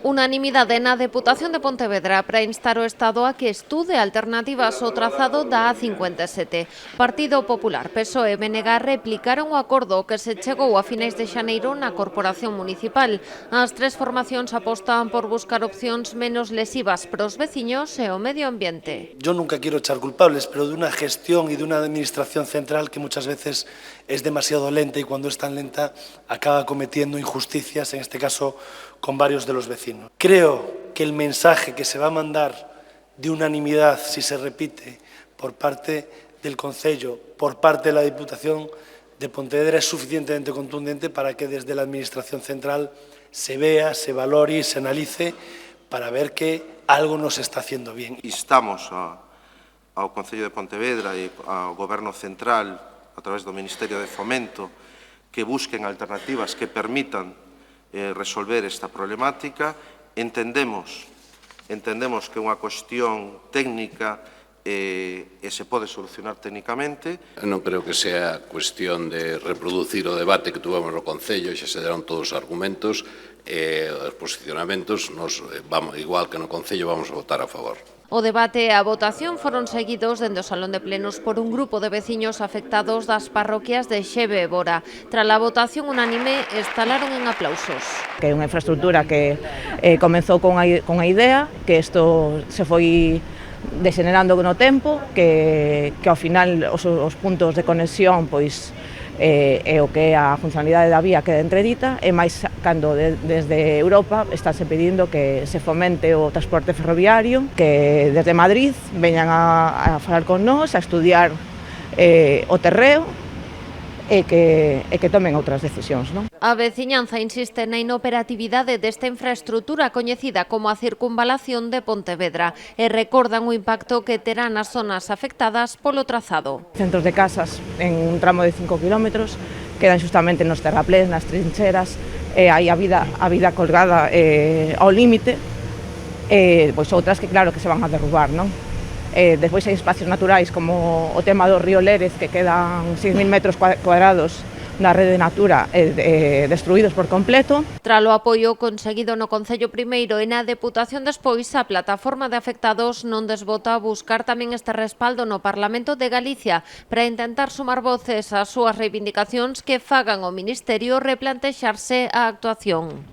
Unanimidade na Deputación de Pontevedra para instar o Estado a que estude alternativas ao trazado da A57. Partido Popular, PSOE e BNG replicaron o acordo que se chegou a finais de xaneiro na Corporación Municipal. As tres formacións apostan por buscar opcións menos lesivas para os veciños e o medio ambiente. Yo nunca quiero echar culpables, pero de una gestión y de una administración central que muchas veces es demasiado lenta y cuando es tan lenta acaba cometiendo injusticias, en este caso con varios de los vecinos. Creo que el mensaje que se va a mandar de unanimidad, si se repite, por parte del Concello, por parte de la Diputación de Pontevedra es suficientemente contundente para que desde la Administración central se vea, se valore y se analice para ver que algo no se está haciendo bien. Instamos ao Concello de Pontevedra e ao Goberno Central, a través do Ministerio de Fomento, que busquen alternativas que permitan resolver esta problemática. Entendemos que é unha cuestión técnica e se pode solucionar técnicamente. Non creo que sea cuestión de reproducir o debate que tuvemos no Concello, xa se deron todos os argumentos e os posicionamentos, igual que no Concello, vamos a votar a favor. O debate e a votación foron seguidos dende o Salón de Plenos por un grupo de veciños afectados das parroquias de Xeve e Bora. Tras a votación unánime, estalaron en aplausos. Que é unha infraestructura que comezou con a idea, que isto se foi degenerando no tempo, que ao final os puntos de conexión pois é o que é a funcionalidade da vía queda entredita, e máis cando desde Europa estáse pedindo que se fomente o transporte ferroviario, que desde Madrid veñan a falar con nós, a estudiar o terreo e que tomen outras decisións, non? A veciñanza insiste na inoperatividade desta infraestructura coñecida como a circunvalación de Pontevedra e recordan o impacto que terá nas zonas afectadas polo trazado. Centros de casas en un tramo de 5 kilómetros quedan xustamente nos terraplés, nas trincheras, e hai a vida colgada ao límite, pois outras que claro que se van a derrubar, non? Despois hai espacios naturais como o tema do río Lérez, que quedan 6.000 metros cuadrados na rede Natura destruídos por completo. Tras o apoio conseguido no Concello primeiro e na Deputación despois, a plataforma de afectados non desbota buscar tamén este respaldo no Parlamento de Galicia para intentar sumar voces ás súas reivindicacións que fagan ao Ministerio replantexarse a actuación.